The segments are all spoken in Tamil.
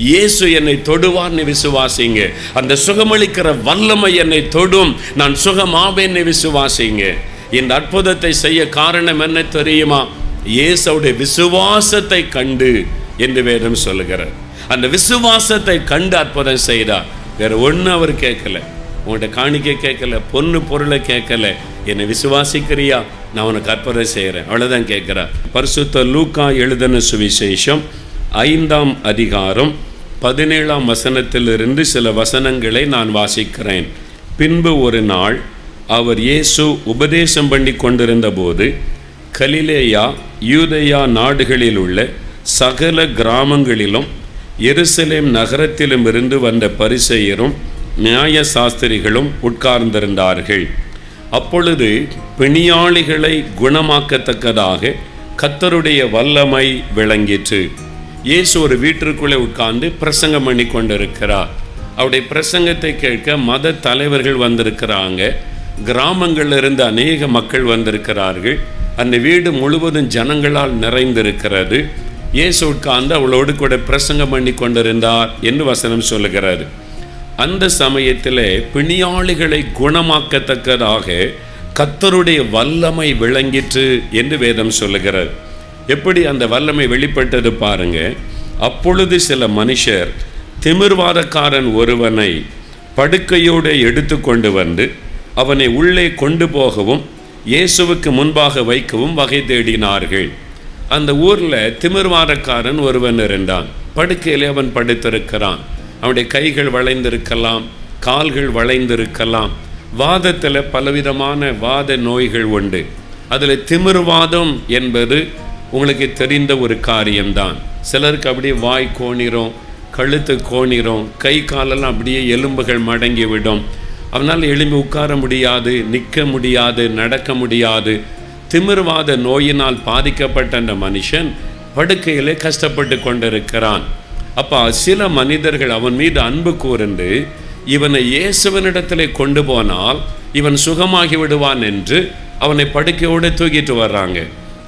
இயேசு என்னை தொடுவார்னு விசுவாசிங்க. அந்த சுகமளிக்கிற வல்லமை என்னை தொடும், நான் சுகமாவேன்னு விசுவாசிங்க. இந்த அற்புதத்தை செய்ய காரணம் என்ன தெரியுமா? இயேசுவுடைய விசுவாசத்தை கண்டு என்று வேதம் சொல்லுகிறார். அந்த விசுவாசத்தை கண்டு அற்புதம் செய்தார். வேற ஒன்று அவர் கேட்கல, உங்கள்கிட்ட காணிக்க கேட்கல, பொண்ணு பொருளை கேட்கல. என்னை விசுவாசிக்கிறியா, நான் உனக்கு அற்புதம் செய்கிறேன், அவ்வளோதான் கேட்குறா. பரிசுத்த லூக்கா எழுதின சுவிசேஷம் 5ஆம் அதிகாரம் 17ஆம் வசனத்திலிருந்து சில வசனங்களை நான் வாசிக்கிறேன். பின்பு ஒரு நாள் அவர் இயேசு உபதேசம் பண்ணி கொண்டிருந்த போது கலிலேயா யூதேயா நாடுகளில் உள்ள சகல கிராமங்களிலும் எருசலேம் நகரத்திலும் இருந்து வந்த பரிசேயரும் நியாய சாஸ்திரிகளும் உட்கார்ந்திருந்தார்கள். அப்பொழுது பிணியாளிகளை குணமாக்கத்தக்கதாக கர்த்தருடைய வல்லமை விளங்கிற்று. இயேசு ஒரு வீட்டிற்குள்ளே உட்கார்ந்து பிரசங்கம் பண்ணி கொண்டிருக்கிறார். அவருடைய பிரசங்கத்தை கேட்க மத தலைவர்கள் வந்திருக்கிறாங்க. கிராமங்களிலிருந்து அநேக மக்கள் வந்திருக்கிறார்கள். அந்த வீடு முழுவதும் ஜனங்களால் நிறைந்திருக்கிறது. இயேசு உட்கார்ந்து அவளோடு கூட பிரசங்கம் பண்ணி கொண்டிருந்தார் என்று வசனம் சொல்லுகிறார். அந்த சமயத்தில் பிணியாளிகளை குணமாக்கத்தக்கதாக கர்த்தருடைய வல்லமை விளங்கிற்று என்று வேதம் சொல்லுகிறார். எப்படி அந்த வல்லமை வெளிப்பட்டது பாருங்க. அப்பொழுது சில மனுஷர் திமிர்வாதக்காரன் ஒருவனை படுக்கையோடு எடுத்து கொண்டு வந்து அவனை உள்ளே கொண்டு போகவும் இயேசுவுக்கு முன்பாக வைக்கவும் வகை தேடினார்கள். அந்த ஊரில் திமிர்வாதக்காரன் ஒருவன் இருந்தான். படுக்கையிலே அவன் படுத்திருக்கிறான். அவனுடைய கைகள் வளைந்திருக்கலாம், கால்கள் வளைந்திருக்கலாம். வாதத்தில் பலவிதமான வாத நோய்கள் உண்டு. அதில் திமிர்வாதம் என்பது உங்களுக்கு தெரிந்த ஒரு காரியம்தான். சிலருக்கு அப்படியே வாய் கோணிரும், கழுத்து கோணிரும், கை காலெல்லாம் அப்படியே எலும்புகள் மடங்கி விடும். அவனால் எழும்பி உட்கார முடியாது, நிற்க முடியாது, நடக்க முடியாது. திமிர்வாத நோயினால் பாதிக்கப்பட்ட அந்த மனுஷன் படுக்கையிலே கஷ்டப்பட்டு கொண்டிருக்கிறான். அப்போ சில மனிதர்கள் அவன் மீது அன்பு கூர்ந்து இவனை இயேசுவனிடத்திலே கொண்டு போனால் இவன் சுகமாகி விடுவான் என்று அவனை படுக்கையோடு தூக்கிட்டு வர்றாங்க.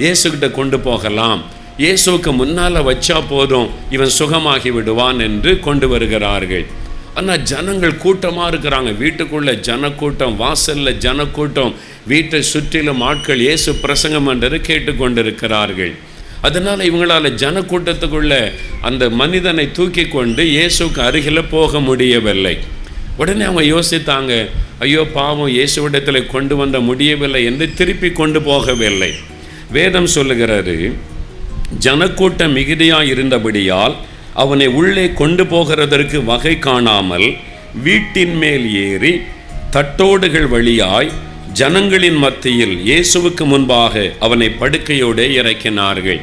இயேசுகிட்ட கொண்டு போகலாம், இயேசுவுக்கு முன்னால் வச்சா போதும், இவன் சுகமாகி விடுவான் என்று கொண்டு வருகிறார்கள். ஆனால் ஜனங்கள் கூட்டமாக இருக்கிறாங்க. வீட்டுக்குள்ளே ஜனக்கூட்டம், வாசலில் ஜனக்கூட்டம், வீட்டை சுற்றிலும் ஆட்கள் இயேசு பிரசங்கம் என்றது கேட்டுக்கொண்டிருக்கிறார்கள். அதனால் இவங்களால் ஜனக்கூட்டத்துக்குள்ள அந்த மனிதனை தூக்கி கொண்டு இயேசுக்கு அருகில் போக முடியவில்லை. உடனே அவங்க யோசித்தாங்க, ஐயோ பாவம், இயேசுவிடத்தில் கொண்டு வந்த முடியவில்லை என்று திருப்பி கொண்டு போகவில்லை. வேதம் சொல்லுகிறது, ஜனக்கூட்டம் மிகுதியாக இருந்தபடியால் அவனை உள்ளே கொண்டு போகிறதற்கு வகை காணாமல் வீட்டின் மேல் ஏறி தட்டோடுகள் வழியாய் ஜனங்களின் மத்தியில் இயேசுவுக்கு முன்பாக அவனை படுக்கையோடு இறக்கினார்கள்.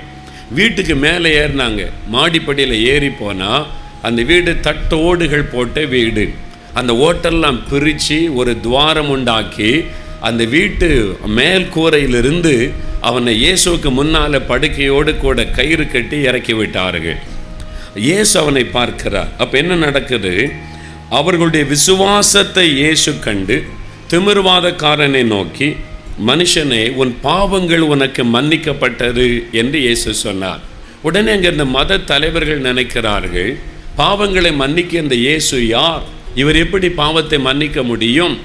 வீட்டுக்கு மேலே ஏறினாங்க. மாடிப்படியில் ஏறி போனால் அந்த வீடு தட்டோடுகள் போட்ட வீடு. அந்த ஓட்டெல்லாம் பிரித்து ஒரு துவாரம் உண்டாக்கி அந்த வீட்டு மேல் கூரையிலிருந்து அவனை இயேசுவுக்கு முன்னால் படுக்கையோடு கூட கயிறு கட்டி இறக்கி விட்டார்கள். இயேசு அவனை பார்க்கிறார். அப்போ என்ன நடக்குது? அவர்களுடைய விசுவாசத்தை இயேசு கண்டு திமிர்வாதக்காரனை நோக்கி, மனுஷனே, உன் பாவங்கள் உனக்கு மன்னிக்கப்பட்டது என்று இயேசு சொன்னார். உடனே அங்கே இந்த மத தலைவர்கள் நினைக்கிறார்கள், பாவங்களை மன்னிக்க இந்த இயேசு யார்? இவர் எப்படி பாவத்தை மன்னிக்க முடியும்?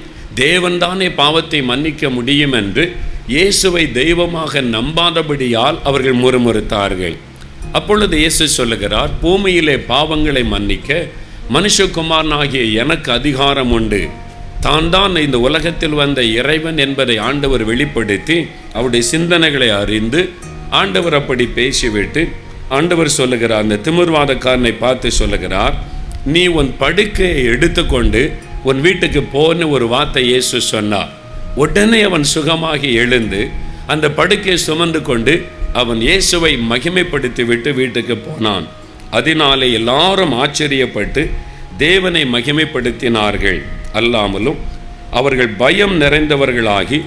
தேவன்தானே பாவத்தை மன்னிக்க முடியும் என்று இயேசுவை தெய்வமாக நம்பாதபடியால் அவர்கள் முறுமுறுத்தார்கள். அப்பொழுது இயேசு சொல்லுகிறார், பூமியிலே பாவங்களை மன்னிக்க மனுஷகுமாரனாகிய எனக்கு அதிகாரம் உண்டு. தான் இந்த உலகத்தில் வந்த இறைவன் என்பதை ஆண்டவர் வெளிப்படுத்தி அவருடைய சிந்தனைகளை அறிந்து ஆண்டவர் அப்படி பேசிவிட்டு ஆண்டவர் சொல்லுகிறார், அந்த திமிர்வாதக்காரனை பார்த்து சொல்லுகிறார், நீ உன் படுக்கையை எடுத்துக்கொண்டு உன் வீட்டுக்கு போன்னு ஒரு வார்த்தை இயேசு சொன்னார். உடனே அவன் சுகமாகி எழுந்து அந்த படுக்கையை சுமந்து கொண்டு அவன் இயேசுவை மகிமைப்படுத்தி விட்டு வீட்டுக்கு போனான். அதனாலே எல்லாரும் ஆச்சரியப்பட்டு தேவனை மகிமைப்படுத்தினார்கள். அல்லாமலும் அவர்கள் பயம் நிறைந்தவர்களாகி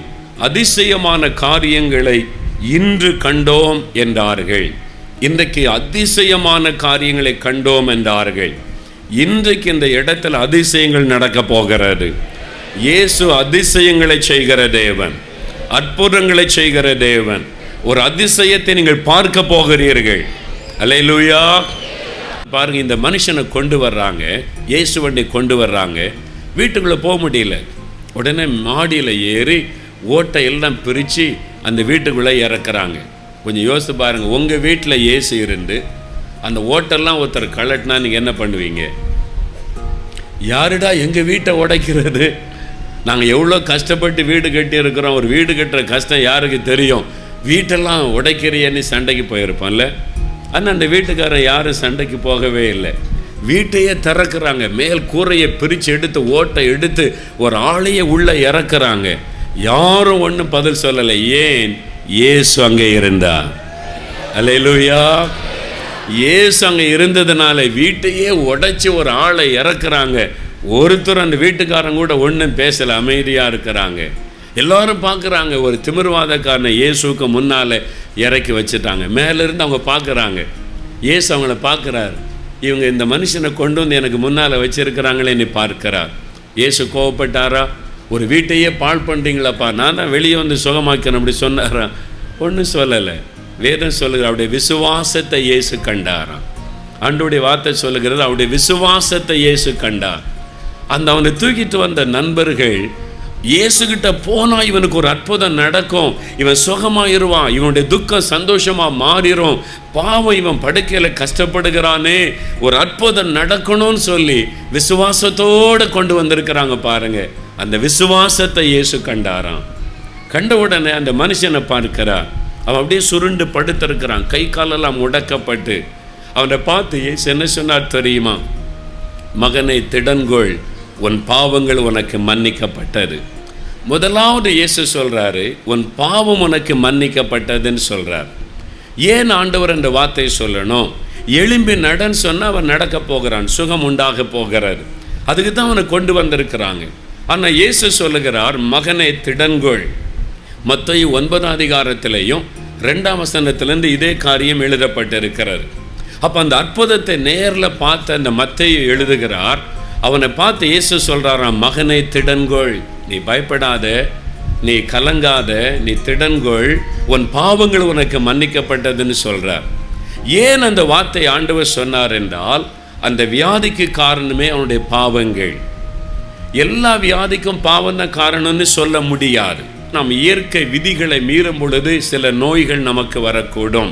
அதிசயமான காரியங்களை இன்று கண்டோம் என்றார்கள். இன்றைக்கு அதிசயமான காரியங்களை கண்டோம் என்றார்கள். இன்றைக்கு இந்த இடத்துல அதிசயங்கள் நடக்க போகிறது. இயேசு அதிசயங்களை செய்கிற தேவன், அற்புதங்களை செய்கிற தேவன். ஒரு அதிசயத்தை நீங்கள் பார்க்க போகிறீர்கள். அல்லேலூயா. பாருங்க, இந்த மனுஷனை கொண்டு வர்றாங்க, இயேசுவனை கொண்டு வர்றாங்க. வீட்டுக்குள்ளே போக முடியல. உடனே மாடியில் ஏறி ஓட்டை எல்லாம் பிரித்து அந்த வீட்டுக்குள்ளே இறக்குறாங்க. கொஞ்சம் யோசித்து பாருங்கள், உங்கள் வீட்டில் இயேசு இருந்து அந்த ஓட்டெல்லாம் ஒருத்தர் கலட்டினா நீங்கள் என்ன பண்ணுவீங்க? யாருடா எங்கள் வீட்டை உடைக்கிறது? நாங்கள் எவ்வளோ கஷ்டப்பட்டு வீடு கட்டி இருக்கிறோம், ஒரு வீடு கட்டுற கஷ்டம் யாருக்கு தெரியும்? வீட்டெல்லாம் உடைக்கிறியன்னு சண்டைக்கு போயிருப்பான்ல. ஆனால் அந்த வீட்டுக்காரன் யாரும் சண்டைக்கு போகவே இல்லை. வீட்டையே திறக்கிறாங்க, மேல் கூரையை பிரித்து எடுத்து ஓட்டை எடுத்து ஒரு ஆளையை உள்ளே இறக்குறாங்க. யாரும் ஒன்றும் பதில் சொல்லலை. ஏன்? இயேசு அங்கே இருந்தா. அல்லேலூயா. இயேசு அங்கே இருந்ததுனால வீட்டையே உடைச்சி ஒரு ஆளை இறக்குறாங்க. ஒருத்தர் அந்த வீட்டுக்காரங்க கூட ஒன்றும் பேசலை, அமைதியாக இருக்கிறாங்க. எல்லாரும் பார்க்குறாங்க, ஒரு திமிர்வாதக்காரனை இயேசுக்கு முன்னால் இறக்கி வச்சுட்டாங்க. மேலேருந்து அவங்க பார்க்குறாங்க, இயேசு அவங்கள பார்க்குறாரு. இவங்க இந்த மனுஷனை கொண்டு வந்து எனக்கு முன்னால் வச்சுருக்கிறாங்களேன்னு பார்க்கிறார். இயேசு கோவப்பட்டாரா? ஒரு வீட்டையே பாழ் பண்ணுறீங்களாப்பா, நான் தான் வெளியே வந்து சுகமாக்கிறேன் அப்படி சொன்னாரா? ஒன்றும் சொல்லலை. வேதம் சொல்லுகிற அவருடைய விசுவாசத்தை இயேசு கண்டாராம். ஆண்டவருடைய வார்த்தை சொல்லுகிறது, அவருடைய விசுவாசத்தை இயேசு கண்டார். அந்த அவனை தூக்கிட்டு வந்த நண்பர்கள், இயேசுகிட்ட போனால் இவனுக்கு ஒரு அற்புதம் நடக்கும், இவன் சுகமாயிருவான், இவனுடைய துக்கம் சந்தோஷமாக மாறிடும், பாவம் இவன் படுக்கையில் கஷ்டப்படுகிறானே, ஒரு அற்புதம் நடக்கணும்னு சொல்லி விசுவாசத்தோடு கொண்டு வந்திருக்கிறாங்க பாருங்க. அந்த விசுவாசத்தை இயேசு கண்டாராம். கண்ட உடனே அந்த மனுஷனை பார்க்கிறார். அவன் அப்படியே சுருண்டு படுத்திருக்கிறான், கை காலெல்லாம் முடக்கப்பட்டு. அவனை பார்த்து இயேசு என்ன சொன்னார் தெரியுமா? மகனை திடன்கொள், உன் பாவங்கள் உனக்கு மன்னிக்கப்பட்டது. முதலாவது இயேசு சொல்கிறாரு, உன் பாவம் உனக்கு மன்னிக்கப்பட்டதுன்னு சொல்கிறார். ஏன் ஆண்டவர் அந்த வார்த்தை சொல்லணும்? எழும்பி நடன்னு சொன்னால் அவன் நடக்க போகிறான், சுகம் உண்டாக போகிறாரு. அதுக்கு தான் அவனை கொண்டு வந்திருக்கிறாங்க. ஆனால் இயேசு சொல்லுகிறார், மகனை திடன்கொள். மத்தேயு 9 அதிகாரத்திலையும் 2ஆம் வசனத்திலேருந்து இதே காரியம் எழுதப்பட்டிருக்கிறது. அப்போ அந்த அற்புதத்தை நேரில் பார்த்த அந்த மத்தேயு எழுதுகிறார். அவனை பார்த்து இயேசு சொல்கிறாராம், மகனை திடன்கொள், நீ பயப்படாத, நீ கலங்காத, நீ திடன்கொள், உன் பாவங்கள் உனக்கு மன்னிக்கப்பட்டதுன்னு சொல்கிறார். ஏன் அந்த வார்த்தை ஆண்டவர் சொன்னார் என்றால், அந்த வியாதிக்கு காரணமே அவனுடைய பாவங்கள். எல்லா வியாதிக்கும் பாவம் தான் காரணம்னு சொல்ல முடியாது. நாம் இயற்கை விதிகளை மீறும் பொழுது சில நோய்கள் நமக்கு வரக்கூடும்.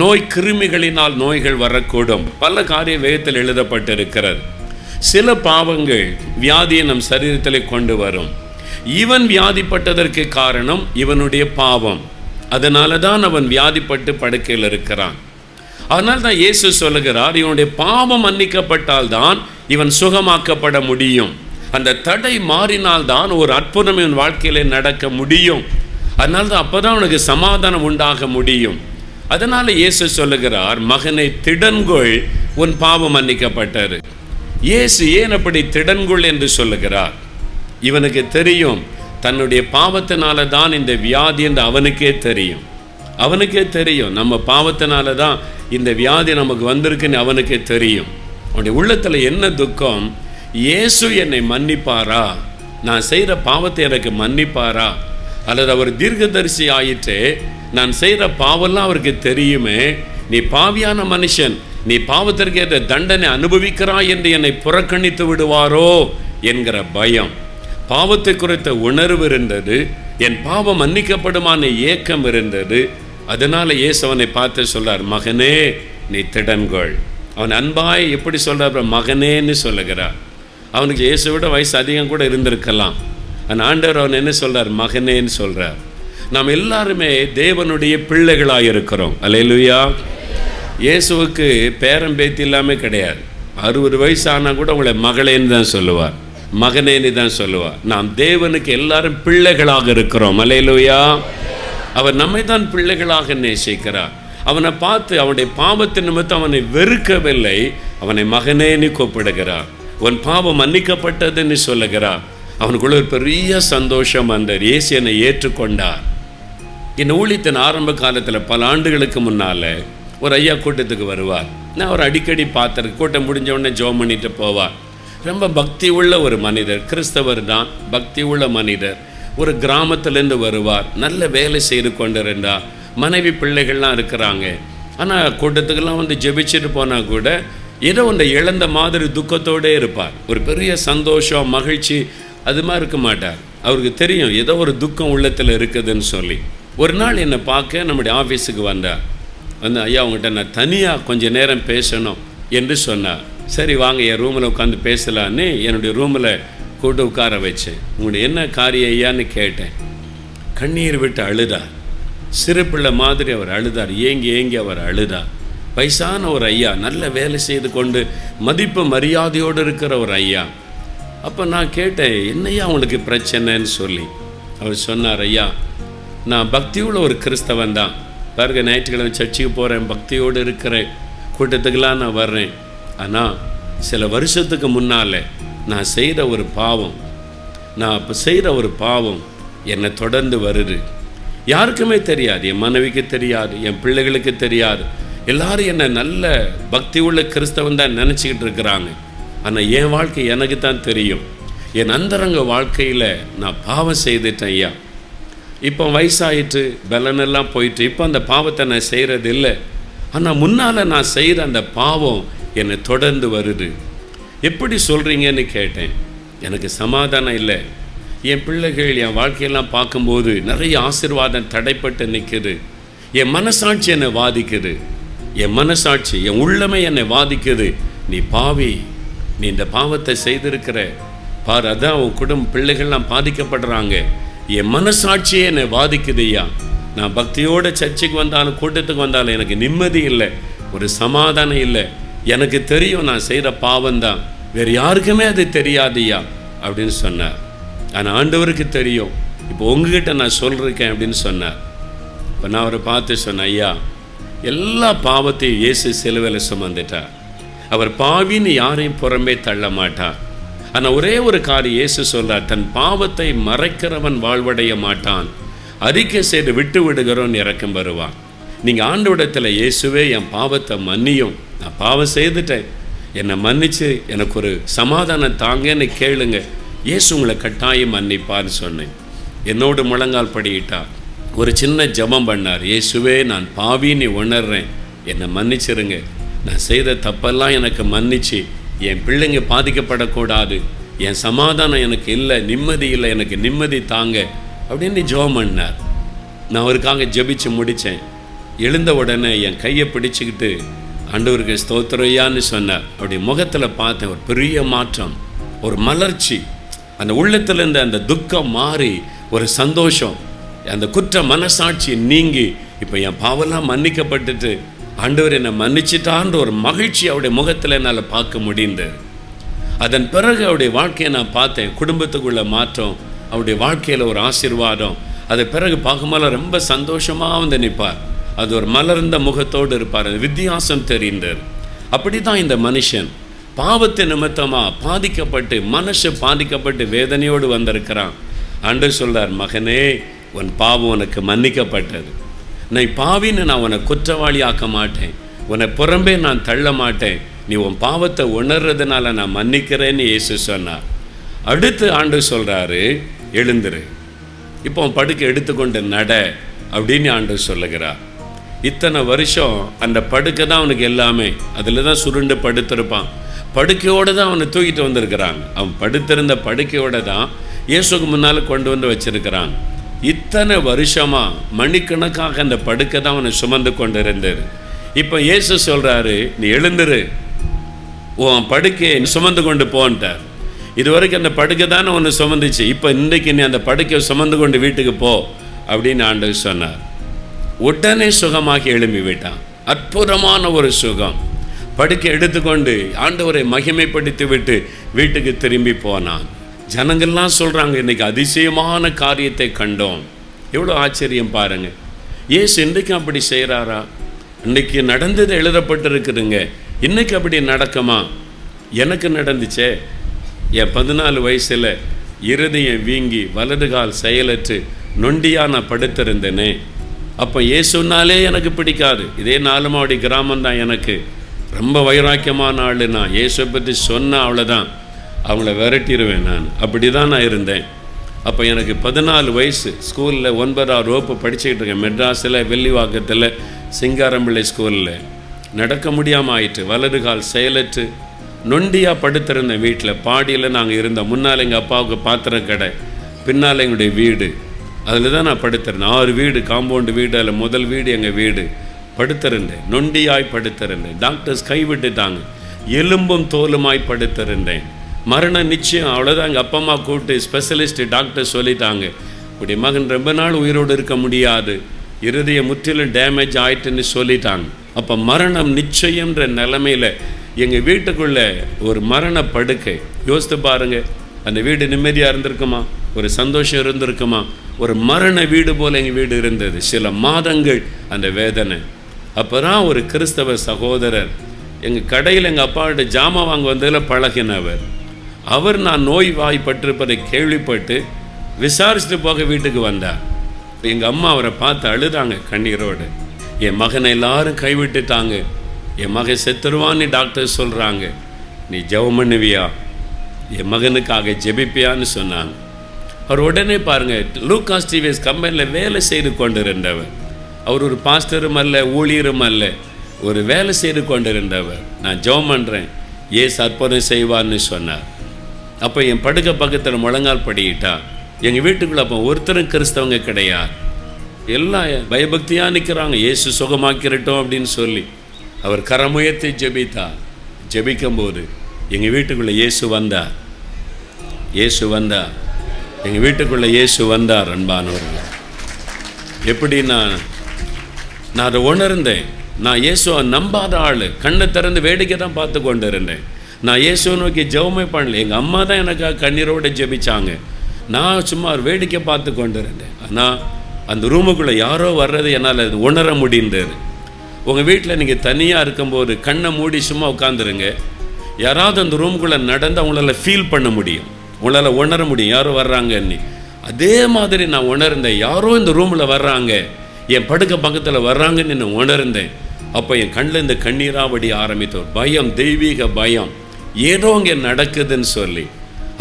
நோய் கிருமிகளினால் நோய்கள் வரக்கூடும். பல காரிய வேதத்தில் எழுதப்பட்டிருக்கிறது. சில பாவங்கள் வியாதியை நம் சரீரத்தில் கொண்டு வரும். இவன் வியாதிப்பட்டதற்கு காரணம் இவனுடைய பாவம். அதனால தான் அவன் வியாதிப்பட்டு படுக்கையில் இருக்கிறான். அதனால் தான் இயேசு சொல்லுகிறார், இவனுடைய பாவம் மன்னிக்கப்பட்டால் தான் இவன் சுகமாக்கப்பட முடியும். அந்த தடை மாறினால்தான் ஒரு அற்புதம் இவன் வாழ்க்கையிலே நடக்க முடியும். அதனால தான் அப்போ தான் அவனுக்கு சமாதானம் உண்டாக முடியும். அதனால் இயேசு சொல்லுகிறார், மகனை திடன்கொள், உன் பாவம் மன்னிக்கப்பட்டது. இயேசு ஏன் அப்படி திடன்கொள் என்று சொல்லுகிறார்? இவனுக்கு தெரியும், தன்னுடைய பாவத்தினால தான் இந்த வியாதி என்று அவனுக்கே தெரியும். அவனுக்கே தெரியும், நம்ம பாவத்தினால தான் இந்த வியாதி நமக்கு வந்திருக்குன்னு அவனுக்கே தெரியும். அவனுடைய உள்ளத்தில் என்ன துக்கம்? இயேசு என்னை மன்னிப்பாரா? நான் செய்கிற பாவத்தை எனக்கு மன்னிப்பாரா? அல்லது அவர் தீர்க்கதரிசி ஆயிட்டு நான் செய்கிற பாவம்லாம் அவருக்கு தெரியுமே, நீ பாவியான மனுஷன், நீ பாவத்திற்கு ஏற்ற தண்டனை அனுபவிக்கிறாய் என்று என்னை புறக்கணித்து விடுவாரோ என்கிற பயம். பாவத்தை குறித்த உணர்வு இருந்தது, என் பாவம் மன்னிக்கப்படுமான ஏக்கம் இருந்தது. அதனால் இயேசு அவனை பார்த்து சொல்றார், மகனே நீ திடன்கொள். அவன் அன்பாய் எப்படி சொல்கிறார்? மகனேன்னு சொல்லுகிறார். அவனுக்கு இயேசு விட வயசு அதிகம் கூட இருந்திருக்கலாம். அந்த ஆண்டவர் அவன் என்ன சொல்கிறார்? மகனேன்னு சொல்கிறார். நாம் எல்லாருமே தேவனுடைய பிள்ளைகளாக இருக்கிறோம். அல்லேலூயா. இயேசுவுக்கு பேரம் பேத்தி இல்லாமல் கிடையாது. 60 வயசு ஆனால் கூட உங்களை மகளேன்னு தான் சொல்லுவார், மகனேன்னு தான் சொல்லுவார். நாம் தேவனுக்கு எல்லாரும் பிள்ளைகளாக இருக்கிறோம். அல்லேலூயா. அவர் நம்மை தான் பிள்ளைகளாக நேசிக்கிறார். அவனை பார்த்து அவனுடைய பாவத்தின் நிமித்தம் அவனை வெறுக்கவில்லை, அவனை மகனேன்னு கூப்பிடுகிறார். உன் பாவம் மன்னிக்கப்பட்டதுன்னு சொல்லுகிறார். அவனுக்குள்ள ஒரு பெரிய சந்தோஷம். அந்த இயேசு என்னை ஏற்றுக்கொண்டார். இந்த ஊழியத்தின் ஆரம்ப காலத்தில் பல ஆண்டுகளுக்கு முன்னால் ஒரு ஐயா கூட்டத்துக்கு வருவார். நான் அவர் அடிக்கடி பார்த்துருக்கேன். கூட்டம் முடிஞ்ச உடனே ஜெபம் பண்ணிட்டு போவார். ரொம்ப பக்தி உள்ள ஒரு மனிதர், கிறிஸ்தவர் தான், பக்தி உள்ள மனிதர். ஒரு கிராமத்திலேருந்து வருவார், நல்ல வேலை செய்து கொண்டிருந்தார், மனைவி பிள்ளைகள்லாம் இருக்கிறாங்க. ஆனால் கூட்டத்துக்கெல்லாம் வந்து ஜெபிச்சுட்டு போனால் கூட ஏதோ ஒன்றை இழந்த மாதிரி துக்கத்தோடே இருப்பார். ஒரு பெரிய சந்தோஷம் மகிழ்ச்சி அது மாதிரி இருக்க மாட்டார். அவருக்கு தெரியும் ஏதோ ஒரு துக்கம் உள்ளத்தில் இருக்குதுன்னு சொல்லி. ஒரு நாள் என்னை பார்க்க நம்முடைய ஆஃபீஸுக்கு வந்தார். வந்து ஐயா உங்கள்கிட்ட நான் தனியாக கொஞ்சம் நேரம் பேசணும் என்று சொன்னார். சரி வாங்க என் ரூமில் உட்காந்து பேசலான்னு என்னுடைய ரூமில் கூட்டு உட்கார வச்சேன். உங்களுடைய என்ன காரியம் ஐயான்னு கேட்டேன். கண்ணீர் விட்டு அழுதார். சிறு பிள்ளை மாதிரி அவர் அழுதார். ஏங்கி ஏங்கி அவர் அழுதார். வயசான ஒரு ஐயா, நல்ல வேலை செய்து கொண்டு மதிப்பு மரியாதையோடு இருக்கிற ஒரு ஐயா. அப்போ நான் கேட்டேன், என்னையா உங்களுக்கு பிரச்சனைன்னு சொல்லி. அவர் சொன்னார், ஐயா நான் பக்தியுள்ள ஒரு கிறிஸ்தவன் தான். பாருங்க, ஞாயிற்றுக்கிழமை சர்ச்சுக்கு போகிறேன், பக்தியோடு இருக்கிறேன், கூட்டத்துக்கெல்லாம் நான் வர்றேன். ஆனால் சில வருஷத்துக்கு முன்னால் நான் செய்கிற ஒரு பாவம் என்னை தொடர்ந்து வருது. யாருக்குமே தெரியாது, என் மனைவிக்கு தெரியாது, என் பிள்ளைகளுக்கு தெரியாது. எல்லாரும் என்னை நல்ல பக்தி உள்ள கிறிஸ்தவன் தான் நினச்சிக்கிட்டு இருக்கிறாங்க. ஆனால் என் வாழ்க்கை எனக்கு தான் தெரியும். என் அந்தரங்க வாழ்க்கையில் நான் பாவம் செய்துட்டேன் ஐயா. இப்போ வயசாயிட்டு பலனெல்லாம் போயிட்டு இப்போ அந்த பாவத்தை நான் செய்கிறது இல்லை. ஆனால் முன்னால் நான் செய்கிற அந்த பாவம் என்னை தொடர்ந்து வருது. எப்படி சொல்கிறீங்கன்னு கேட்டேன். எனக்கு சமாதானம் இல்லை. என் பிள்ளைகள் என் வாழ்க்கையெல்லாம் பார்க்கும்போது நிறைய ஆசீர்வாதம் தடைப்பட்டு நிற்குது. என் மனசாட்சி என்னை வாதிக்குது. என் மனசாட்சி, என் உள்ளமே என்னை வாதிக்குது. நீ பாவி, நீ இந்த பாவத்தை செய்திருக்கிற பார், அதான் உன் குடும்ப பிள்ளைகள்லாம் பாதிக்கப்படுறாங்க. என் மனசாட்சியே என்னை வாதிக்குதுய்யா. நான் பக்தியோட சர்ச்சுக்கு வந்தாலும் கூட்டத்துக்கு வந்தாலும் எனக்கு நிம்மதி இல்லை, ஒரு சமாதானம் இல்லை. எனக்கு தெரியும் நான் செய்கிற பாவம்தான், வேறு யாருக்குமே அது தெரியாதுய்யா அப்படின்னு சொன்னார். ஆனால் ஆண்டவருக்கு தெரியும். இப்போ உங்ககிட்ட நான் சொல்லிருக்கேன் அப்படின்னு சொன்னார். இப்போ நான் அவரை பார்த்து சொன்னேன், ஐயா எல்லா பாவத்தையும் இயேசு சிலுவையில் சுமந்துட்டார். அவர் பாவின்னு யாரையும் புறம்பே தள்ள மாட்டார். ஆனால் ஒரே ஒரு காரியம் இயேசு சொல்றார், தன் பாவத்தை மறைக்கிறவன் வாழ்வடைய மாட்டான், அறிக்கை செய்து விட்டு விடுகிறவன் இறக்கம் வருவான். நீங்கள் ஆண்டவரிடத்தில் இயேசுவே என் பாவத்தை மன்னியும், நான் பாவம் செய்துட்டேன், என்னை மன்னிச்சு எனக்கு ஒரு சமாதானம் தாங்கன்னு கேளுங்க, இயேசு உங்களை கட்டாயம் மன்னிப்பார்னு சொன்னேன். என்னோடு முழங்கால் படியிட்டார். ஒரு சின்ன ஜெபம் பண்ணார். இயேசுவே நான் பாவின்னு உணர்றேன், என்னை மன்னிச்சிருங்க, நான் செய்த தப்பெல்லாம் எனக்கு மன்னிச்சு என் பிள்ளைங்க பாதிக்கப்படக்கூடாது, என் சமாதானம் எனக்கு இல்லை, நிம்மதி இல்லை, எனக்கு நிம்மதி தாங்க அப்படின்னு ஜெபம் பண்ணார். நான் அவருக்காக ஜெபிச்சு முடித்தேன். எழுந்த உடனே என் கையை பிடிச்சிக்கிட்டு ஆண்டவருக்கு ஸ்தோத்திரையான்னு சொன்னார். அப்படி முகத்தில் பார்த்தேன் ஒரு பெரிய மாற்றம், ஒரு மலர்ச்சி. அந்த உள்ளத்திலேருந்து அந்த துக்கம் மாறி ஒரு சந்தோஷம், அந்த குற்ற மனசாட்சி நீங்கி இப்போ என் பாவெல்லாம் மன்னிக்கப்பட்டுட்டு ஆண்டவர் என்னை மன்னிச்சிட்டான்ற ஒரு மகிழ்ச்சி அவருடைய முகத்தில் என்னால் பார்க்க முடிந்தது. அதன் பிறகு அவருடைய வாழ்க்கையை நான் பார்த்தேன். குடும்பத்துக்குள்ள மாற்றம், அவருடைய வாழ்க்கையில் ஒரு ஆசீர்வாதம். அதை பிறகு பார்க்கும்போது ரொம்ப சந்தோஷமாக வந்து நிற்பார். அது ஒரு மலர்ந்த முகத்தோடு இருப்பார். அது வித்தியாசம் தெரிந்தார். அப்படி தான் இந்த மனுஷன் பாவத்தை நிமித்தமாக பாதிக்கப்பட்டு மனசு பாதிக்கப்பட்டு வேதனையோடு வந்திருக்கிறான். ஆண்டவர் சொல்றார், மகனே உன் பாவம் உனக்கு மன்னிக்கப்பட்டது, நீ பாவின்னு நான் உன்னை குற்றவாளி ஆக்க மாட்டேன், உன்னை புறம்பே நான் தள்ள மாட்டேன், நீ உன் பாவத்தை உணர்றதுனால நான் மன்னிக்கிறேன்னு இயேசு சொன்னார். அடுத்து ஆண்டவர் சொல்கிறாரு, எழுந்துரு, இப்போ உன் படுக்கை எடுத்துக்கொண்டு நட அப்படின்னு ஆண்டவர் சொல்லுகிறார். இத்தனை வருஷம் அந்த படுக்கை தான் அவனுக்கு எல்லாமே, அதில் தான் சுருண்டு படுத்திருப்பான். படுக்கையோடு தான் அவனை தூக்கிட்டு வந்திருக்கிறாங்க. அவன் படுத்திருந்த படுக்கையோடு தான் இயேசுக்கு முன்னால் கொண்டு வந்து வச்சிருக்கிறான். இத்தனை வருஷமாக மணிக்கணக்காக அந்த படுக்கை தான் அவனை சுமந்து கொண்டு இருந்தது. இப்போ இயேசு சொல்கிறாரு, நீ எழுந்துரு, உன் படுக்கையை சுமந்து கொண்டு போன்ட்டார். இது வரைக்கும் அந்த படுக்கை தானே ஒன்று சுமந்துச்சு, இப்போ இன்றைக்கு நீ அந்த படுக்கையை சுமந்து கொண்டு வீட்டுக்கு போ அப்படின்னு ஆண்டவர் சொன்னார். உடனே சுகமாகி எழும்பி விட்டான். அற்புதமான ஒரு சுகம். படுக்கை எடுத்துக்கொண்டு ஆண்டவரை மகிமைப்படுத்தி விட்டு வீட்டுக்கு திரும்பி போனான். ஜனங்கள்லாம் சொல்கிறாங்க, இன்றைக்கி அதிசயமான காரியத்தை கண்டோம். எவ்வளோ ஆச்சரியம் பாருங்கள். இயேசு இன்றைக்கு அப்படி செய்கிறாரா? இன்றைக்கி நடந்தது எழுதப்பட்டிருக்குதுங்க, இன்றைக்கி அப்படி நடக்குமா? எனக்கு நடந்துச்சே. என் 14 வயசில் இருதயம் வீங்கி வலது கால் செயலற்று நொண்டியாக நான் படுத்திருந்தேனே. அப்போ இயேசுனாலே எனக்கு பிடிக்காது. இதே 4 மாடி கிராமம்தான் எனக்கு. ரொம்ப வைராக்கியமான ஆள் நான். இயேசுவை பற்றி சொன்னால் அவ்வளோதான், அவங்கள விரட்டிடுவேன் நான். அப்படி தான் நான் இருந்தேன். அப்போ எனக்கு 14 வயசு. ஸ்கூலில் 9ஆம் வகுப்பு படிச்சுக்கிட்டு இருக்கேன். மெட்ராஸில் வெள்ளிவாக்கத்தில் சிங்காரம்பிள்ளை ஸ்கூலில் நடக்க முடியாமல் ஆயிட்டு, வலது கால் செயலற்று நொண்டியாக படுத்திருந்தேன். வீட்டில் பாடியில் நாங்கள் இருந்தோம். முன்னால் எங்கள் அப்பாவுக்கு பாத்திர கடை, பின்னால் எங்களுடைய வீடு, அதில் தான் நான் படுத்திருந்தேன். 6 வீடு, காம்பவுண்டு வீடு, அதில் முதல் வீடு எங்கள் வீடு. படுத்திருந்தேன், நொண்டியாய் படுத்திருந்தேன். டாக்டர்ஸ் கைவிட்டுட்டாங்க. எலும்பும் தோலுமாய் படுத்திருந்தேன். மரண நிச்சயம், அவ்வளோதான். எங்கள் அப்பா அம்மா கூப்பிட்டு ஸ்பெஷலிஸ்ட் டாக்டர் சொல்லிட்டாங்க, உடைய மகன் ரொம்ப நாள் உயிரோடு இருக்க முடியாது, இருதயம் முற்றிலும் டேமேஜ் ஆயிட்டுன்னு சொல்லிட்டாங்க. அப்போ மரணம் நிச்சயம்ன்ற நிலைமையில் எங்கள் வீட்டுக்குள்ளே ஒரு மரண படுக்கை. யோசித்து பாருங்கள், அந்த வீடு நிம்மதியாக இருந்திருக்குமா? ஒரு சந்தோஷம் இருந்திருக்குமா? ஒரு மரண வீடு போல் எங்கள் வீடு இருந்தது. சில மாதங்கள் அந்த வேதனை. அப்போ தான் ஒரு கிறிஸ்தவ சகோதரர் எங்கள் கடையில் எங்கள் அப்பாவோட ஜாமான் வாங்க வந்ததில் பழகினவர். அவர் நான் நோய் வாய்ப்பட்டிருப்பதை கேள்விப்பட்டு விசாரிச்சுட்டு போக வீட்டுக்கு வந்தார். எங்கள் அம்மா அவரை பார்த்து அழுதாங்க கண்ணீரோடு. என் மகனை எல்லாரும் கைவிட்டுட்டாங்க, என் மகன் செத்துருவான்னு டாக்டர் சொல்கிறாங்க, நீ ஜெபம் பண்ணுவியா, என் மகனுக்காக ஜெபிப்பியான்னு சொன்னாங்க. அவர் உடனே பாருங்கள், லூகாஸ் டிவிஎஸ் கம்பெனியில் வேலை செய்து கொண்டிருந்தவர். அவர் ஒரு பாஸ்டரும் அல்ல, ஊழியரும் அல்ல, ஒரு வேலை செய்து கொண்டிருந்தவர். நான் ஜெபம் பண்ணுறேன், ஏசு அற்புதம் செய்வார்னு சொன்னார். அப்போ என் படுக்க பக்கத்தில் முழங்கால் படிக்கிட்டா. எங்கள் வீட்டுக்குள்ளே அப்போ ஒருத்தரும் கிறிஸ்தவங்க கிடையாது, எல்லாம் பயபக்தியாக நிற்கிறாங்க. இயேசு சுகமாக்கிறட்டும் அப்படின்னு சொல்லி அவர் கரமுயர்த்தி ஜெபித்தார். ஜெபிக்கும்போது எங்கள் வீட்டுக்குள்ளே இயேசு வந்தார். எங்கள் வீட்டுக்குள்ளே இயேசு வந்தார். அன்பானவர்கள், எப்படின்னா நான் அதை உணர்ந்தேன். நான் இயேசுவை நம்பாத ஆள், கண்ணை திறந்து வேடிக்கை தான் பார்த்து கொண்டு இருந்தேன். நான் இயேசுவை நோக்கி ஜெபமே பண்ணல. எங்கள் அம்மா தான் எனக்காக கண்ணீரோடு ஜெபிச்சாங்க. நான் சும்மா வேடிக்கை பார்த்து கொண்டு இருந்தேன். ஆனால் அந்த ரூமுக்குள்ளே யாரோ வர்றது என்னால் அது உணர முடிந்தது. உங்கள் வீட்டில் நீங்கள் தனியாக இருக்கும்போது கண்ணை மூடி சும்மா உட்காந்துருங்க. யாராவது அந்த ரூமுக்குள்ளே நடந்து அவங்களால ஃபீல் பண்ண முடியும், உங்களால் உணர முடியும் யாரோ வர்றாங்கன்னு. அதே மாதிரி நான் உணர்ந்தேன், யாரோ இந்த ரூமில் வர்றாங்க, என் படுக்க பக்கத்தில் வர்றாங்கன்னு நான் உணர்ந்தேன். அப்போ என் கண்ணில் இந்த கண்ணீராவடி ஆரம்பித்தோம். பயம், தெய்வீக பயம், ஏதோ இங்கே நடக்குதுன்னு சொல்லி.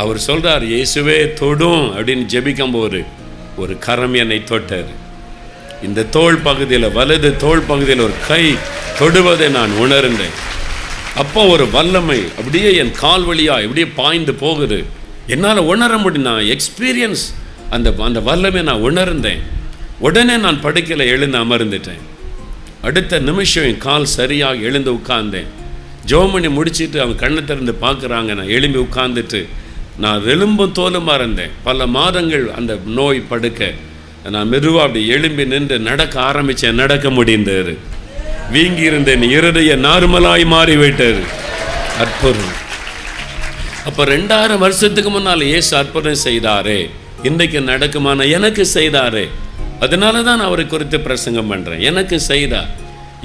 அவர் சொல்கிறார், இயேசுவே தொடும் அப்படின்னு ஜெபிக்கும்போது ஒரு கரம் என்னை தொட்டார். இந்த தோள் பகுதியில், வலது தோள் பகுதியில் ஒரு கை தொடுவதை நான் உணர்ந்தேன். அப்போ ஒரு வல்லமை அப்படியே என் கால் வழியாக இப்படியே பாய்ந்து போகுது. என்னால் உணர முடியும். நான் எக்ஸ்பீரியன்ஸ் அந்த வல்லமை நான் உணர்ந்தேன். உடனே நான் படுக்கையில் எழுந்து அமர்ந்துட்டேன். அடுத்த நிமிஷம் என் கால் சரியாக எழுந்து உட்கார்ந்தேன். ஜெபம் முடிச்சுட்டு அவங்க கண்ணை திறந்து பார்க்குறாங்க. நான் எழும்பி உட்கார்ந்துட்டு நான் எலும்பும் தோலுமாக இருந்தேன். பல மாதங்கள் அந்த நோய் படுக்க நான் மெதுவாக அப்படி எழும்பி நின்று நடக்க ஆரம்பித்தேன். நடக்க முடிந்தது. வீங்கி இருந்தேன், இருதய நார்மலாய் மாறிவிட்டது. அற்புதம். அப்போ 2000 வருஷத்துக்கு முன்னால் இயேசு அற்புதம் செய்தாரே, இன்றைக்கு நடக்குமான எனக்கு செய்தாரே. அதனால தான் நான் அவரை குறித்து பிரசங்கம் பண்ணுறேன். எனக்கு செய்தார்.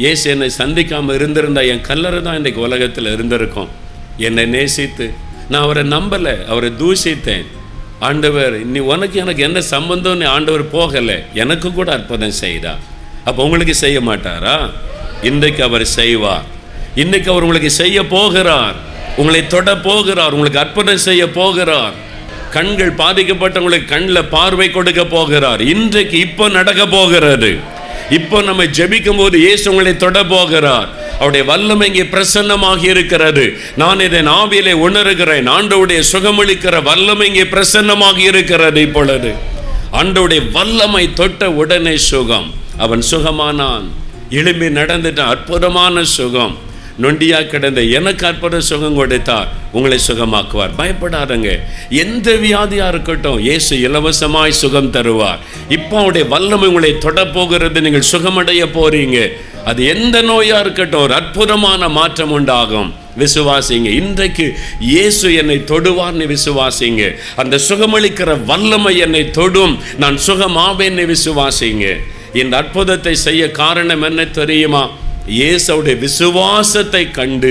இயேசு என்னை சந்திக்காமல் இருந்திருந்தா என் கல்லறை தான் இன்றைக்கு உலகத்தில் இருந்திருக்கும். என்னை நேசித்து நான் அவரை நம்பலை, அவரை தூஷித்தேன். ஆண்டவர், நீ உனக்கு எனக்கு என்ன சம்பந்தம்னு ஆண்டவர் போகலை, எனக்கு கூட அற்புதம் செய்தார். அப்போ உங்களுக்கு செய்ய மாட்டாரா? இன்றைக்கு அவர் செய்வார். இன்றைக்கு அவர் உங்களுக்கு செய்ய போகிறார். உங்களை தொட போகிறார். உங்களுக்கு அற்புதம் செய்ய போகிறார். கண்கள் பாதிக்கப்பட்டவங்களுக்கு கண்ணில் பார்வை கொடுக்க போகிறார். இன்றைக்கு இப்போ நடக்க போகிறது. இப்போ நம்ம ஜெபிக்கும் போது இயேசு உங்களை தொட போகிறார். அவருடைய வல்லமை இங்கே பிரசன்னமாகி இருக்கிறது. நான் இதை ஆவியிலே உணர்கிறேன். ஆண்டவருடைய சுகமளிக்கிற வல்லமை இங்கே பிரசன்னமாகி இருக்கிறது. இப்பொழுது ஆண்டவருடைய வல்லமை தொட்ட உடனே சுகம். அவன் சுகமானான், எழும்பி நடந்துட்டான். அற்புதமான சுகம். நொண்டியா கிடந்த எனக்கு அற்புத சுகம் கொடுத்தார். உங்களை சுகமாக்குவார். பயப்படாதங்க. எந்த வியாதியா இருக்கட்டும், இயேசு இலவசமாய் சுகம் தருவார். இப்போ அவருடைய வல்லமை உங்களை தொட போகிறது. நீங்கள் சுகமடைய போறீங்க. அது எந்த நோயா இருக்கட்டும், ஒரு அற்புதமான மாற்றம் உண்டாகும். விசுவாசிங்க. இன்றைக்கு இயேசு என்னை தொடுவார்னு விசுவாசிங்க. அந்த சுகமளிக்கிற வல்லமை என்னை தொடும், நான் சுகமாவேன்னு விசுவாசிங்க. இந்த அற்புதத்தை செய்ய காரணம் என்ன தெரியுமா? இயேசுவுடைய விசுவாசத்தை கண்டு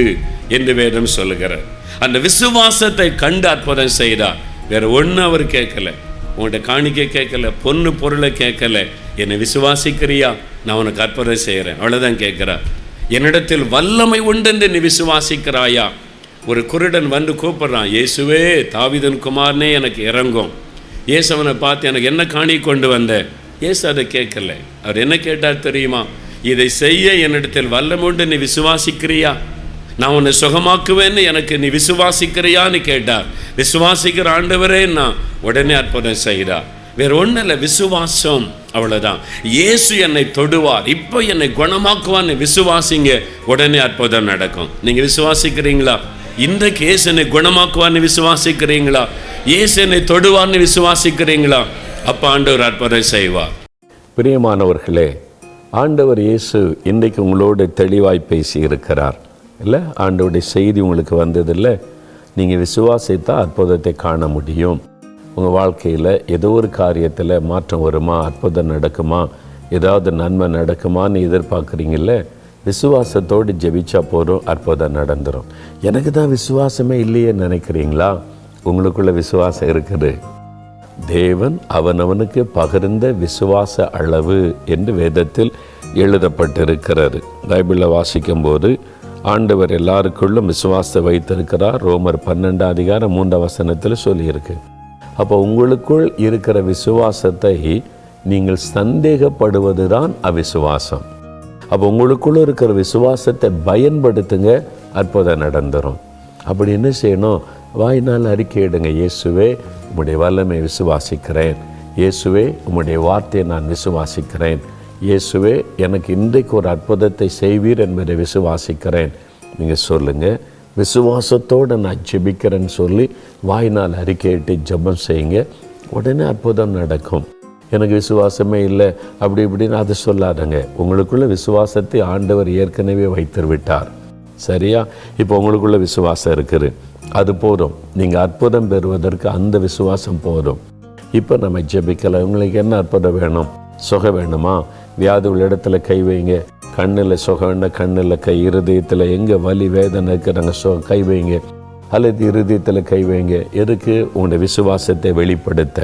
என்று வேதம் சொல்லுகிறார். அந்த விசுவாசத்தை கண்டு அற்புதம் செய்தார். வேற ஒன்று அவர் கேட்கல. உங்கள்கிட்ட காணிக்கை கேட்கல, பொண்ணு பொருளை கேட்கல. என்னை விசுவாசிக்கிறியா, நான் உனக்கு அற்புதம் செய்கிறேன், அவ்வளோதான் கேட்குறார். என்னிடத்தில் வல்லமை உண்டு என்று நீ விசுவாசிக்கிறாயா? ஒரு குருடன் வந்து கூப்பிட்றான், இயேசுவே தாவீதின் குமாரனே எனக்கு இறங்கும். இயேசு அவனை பார்த்து, எனக்கு என்ன காணி கொண்டு வந்த? இயேசு அதை கேட்கல. அவர் என்ன கேட்டார் தெரியுமா? இதை செய்ய என்னிடத்தில் வல்லமை உண்டு, நீ விசுவாசிக்கிறியா? நான் உன்னை சுகமாக்குவேன்னு எனக்கு நீ விசுவாசிக்கிறியான்னு கேட்டார். விசுவாசிக்கிற ஆண்டவரே நான் உடனே அற்புதம் செய்கிறார். வேற ஒன்றும் இல்லை, விசுவாசம், அவ்வளோதான். இயேசு என்னை தொடுவார், இப்போ என்னை குணமாக்குவான்னு விசுவாசிங்க, உடனே அற்புதம் நடக்கும். நீங்கள் விசுவாசிக்கிறீங்களா? இன்றைக்கு இயேசு என்னை குணமாக்குவான்னு விசுவாசிக்கிறீங்களா? இயேசு என்னை தொடுவார்னு விசுவாசிக்கிறீங்களா? அப்போ ஆண்டவர் அற்புதம் செய்வார். பிரியமானவர்களே, ஆண்டவர் இயேசு இன்றைக்கு உங்களோடு தெளிவாய் பேசி இருக்கிறார் இல்லை? ஆண்டவருடைய செய்தி உங்களுக்கு வந்ததில்லை. நீங்கள் விசுவாசித்தா அற்புதத்தை காண முடியும். உங்கள் வாழ்க்கையில் ஏதோ ஒரு காரியத்தில் மாற்றம் வருமா, அற்புதம் நடக்குமா, ஏதாவது நன்மை நடக்குமான்னு எதிர்பார்க்குறீங்கள, விசுவாசத்தோடு ஜெபிச்சா போதும், அற்புதம் நடந்துடும். எனக்கு தான் விசுவாசமே இல்லையே நினைக்கிறீங்களா? உங்களுக்குள்ள விசுவாசம் இருக்குது. தேவன் அவனவனுக்கு பகிர்ந்த விசுவாச அளவு என்று வேதத்தில் எழுதப்பட்டிருக்கிறது. பைபிளில் வாசிக்கும்போது ஆண்டவர் எல்லாருக்குள்ளும் விசுவாசத்தை வைத்திருக்கிறார். ரோமர் 12:3 சொல்லியிருக்கு. அப்போ உங்களுக்குள் இருக்கிற விசுவாசத்தை நீங்கள் சந்தேகப்படுவது தான் அவிசுவாசம். அப்போ உங்களுக்குள்ள இருக்கிற விசுவாசத்தை பயன்படுத்துங்க, அற்புதம் நடந்துடும். அப்படி என்ன செய்யணும்? வாய்நாள் அறிக்கையிடுங்க. இயேசுவே, உம்முடைய வல்லமை விசுவாசிக்கிறேன். இயேசுவே, உம்முடைய வார்த்தையை நான் விசுவாசிக்கிறேன். இயேசுவே, எனக்கு இன்றைக்கு ஒரு அற்புதத்தை செய்வீர் என்பதை விசுவாசிக்கிறேன். நீங்கள் சொல்லுங்கள். விசுவாசத்தோடு நான் ஜெபிக்கிறேன்னு சொல்லி வாய்நாள் அறிக்கையிட்டு ஜெபம் செய்யுங்க, உடனே அற்புதம் நடக்கும். எனக்கு விசுவாசமே இல்லை அப்படி இப்படின்னு அதை சொல்லாதங்க. உங்களுக்குள்ள விசுவாசத்தை ஆண்டவர் ஏற்கனவே வைத்துவிட்டார். சரியா? இப்போ உங்களுக்குள்ள விசுவாசம் இருக்குது, அது போதும். நீங்கள் அற்புதம் பெறுவதற்கு அந்த விசுவாசம் போதும். இப்போ நம்ம ஜெபிக்கலாம். உங்களுக்கு என்ன அற்புதம் வேணும்? சுகம் வேணுமா? வியாதி உள்ள இடத்துல கை வைங்க. கண்ணில் சுகம் வேண்டாம், கண்ணில் கை. இருதயத்தில் எங்கே வலி வேதனை இருக்கிறாங்க கை வைங்க, அல்லது இருதயத்தில் கை வைங்க. எதுக்கு? உங்களுடைய விசுவாசத்தை வெளிப்படுத்த.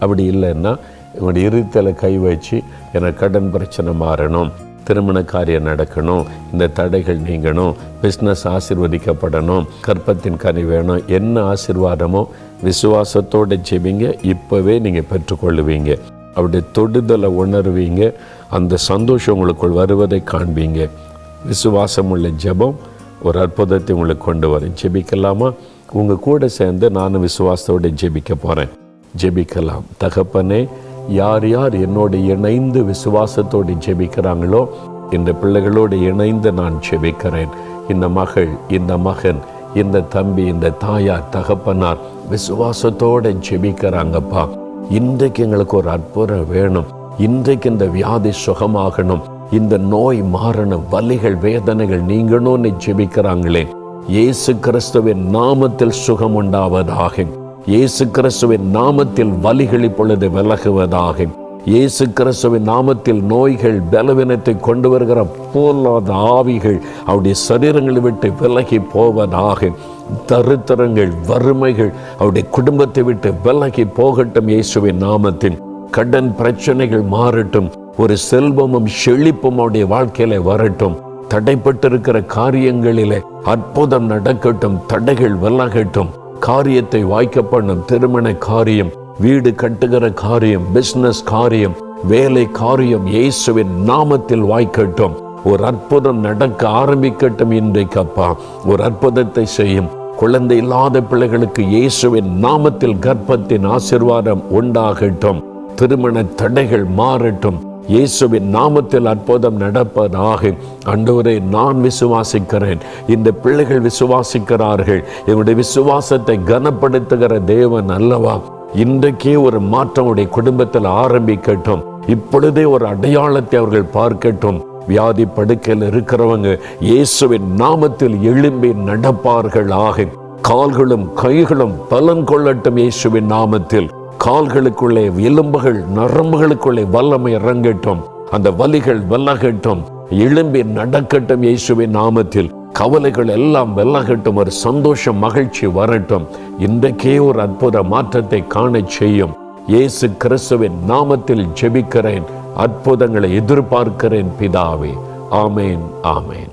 அப்படி இல்லைன்னா உங்களுடைய இருதயத்தில் கை வச்சு, எனக்கு கடன் பிரச்சனை மாறணும், திருமண காரியம் நடக்கணும், இந்த தடைகள் நீங்கணும், பிஸ்னஸ் ஆசீர்வதிக்கப்படணும், கற்பத்தின் கனி வேணும், என்ன ஆசீர்வாதமோ விசுவாசத்தோடு ஜெபிங்க. இப்போவே நீங்கள் பெற்றுக்கொள்ளுவீங்க. அப்படி தொடுதலை உணர்வீங்க. அந்த சந்தோஷம் உங்களுக்குள் வருவதை காண்பீங்க. விசுவாசம் உள்ள ஜெபம் ஒரு அற்புதத்தை உங்களுக்கு கொண்டு வரும். ஜெபிக்கலாமா? உங்கள் கூட சேர்ந்து நானும் விசுவாசத்தோடு ஜெபிக்க போகிறேன். ஜெபிக்கலாம். தகப்பனே, யார் யார் என்னோடு இணைந்து விசுவாசத்தோடு ஜெபிக்கிறாங்களோ, இந்த பிள்ளைகளோடு இணைந்து நான் ஜெபிக்கிறேன். இந்த மகள், இந்த மகன், இந்த தம்பி, இந்த தாயார், தகப்பனார் விசுவாசத்தோடு ஜெபிக்கிறாங்கப்பா. இன்றைக்கு எங்களுக்கு ஒரு அற்புதம் வேணும். இன்றைக்கு இந்த வியாதி சுகமாகணும், இந்த நோய் மாறணும், வலிகள் வேதனைகள் நீங்கணும்னு ஜெபிக்கிறாங்களே, இயேசு கிறிஸ்துவின் நாமத்தில் சுகம் உண்டாவதாக. இயேசு கிறிஸ்துவின் நாமத்தில் வலிகள் இப்பொழுது விலகுவதாக. இயேசு கிறிஸ்துவின் நாமத்தில் நோய்கள், பலவீனத்தை கொண்டு வருகிற போலாத ஆவிகள் அவருடைய சரீரங்களை விட்டு விலகி போவதாக. தரித்திரங்கள், வறுமைகள் அவருடைய குடும்பத்தை விட்டு விலகி போகட்டும் இயேசுவின் நாமத்தில். கடன் பிரச்சனைகள் மாறட்டும். ஒரு செல்வமும் செழிப்பும் அவருடைய வாழ்க்கையில வரட்டும். தடைப்பட்டிருக்கிற காரியங்களிலே அற்புதம் நடக்கட்டும். தடைகள் விலகட்டும். காரியத்தை வாய்க்க பண்ணும். திருமண காரியம், வீடு கட்டுகிற காரியம், பிசினஸ் காரியம், வேலை காரியம் இயேசுவின் நாமத்தில் வாய்க்கட்டும். ஒரு அற்புதம் நடக்க ஆரம்பிக்கட்டும். இன்றைக்கு அப்பா ஒரு அற்புதத்தை செய்யும். குழந்தை இல்லாத பிள்ளைகளுக்கு இயேசுவின் நாமத்தில் கர்ப்பத்தின் ஆசீர்வாதம் உண்டாகட்டும். திருமண தடைகள் மாறட்டும். இயேசுவின் நாமத்தில் அற்புதம் நடப்பதாக. ஆண்டவரே, நான் விசுவாசிக்கிறேன். இந்த பிள்ளைகள் விசுவாசிக்கிறார்கள். என்னுடைய விசுவாசத்தை கனப்படுத்துகிற தேவன் அல்லவா? இன்றைக்கே ஒரு மாற்றம் உடைய குடும்பத்தில் ஆரம்பிக்கட்டும். இப்பொழுதே ஒரு அடையாளத்தை அவர்கள் பார்க்கட்டும். வியாதி படுக்கையில் இருக்கிறவங்க இயேசுவின் நாமத்தில் எழும்பி நடப்பார்களாக. கால்களும் கைகளும் பலன் கொள்ளட்டும் இயேசுவின் நாமத்தில். கால்களுக்குள்ளே, எலும்புகள், நரம்புகளுக்குள்ளே வல்லமை இறங்கட்டும். அந்த வலிகள் விலகட்டும். எழும்பி நடக்கட்டும் இயேசுவின் நாமத்தில். கவலைகள் எல்லாம் விலகட்டும். ஒரு சந்தோஷம், மகிழ்ச்சி வரட்டும். இன்றைக்கே ஒரு அற்புத மாற்றத்தை காண செய்யும். இயேசு கிறிஸ்துவின் நாமத்தில் ஜெபிக்கிறேன். அற்புதங்களை எதிர்பார்க்கிறேன் பிதாவே. ஆமேன், ஆமேன்.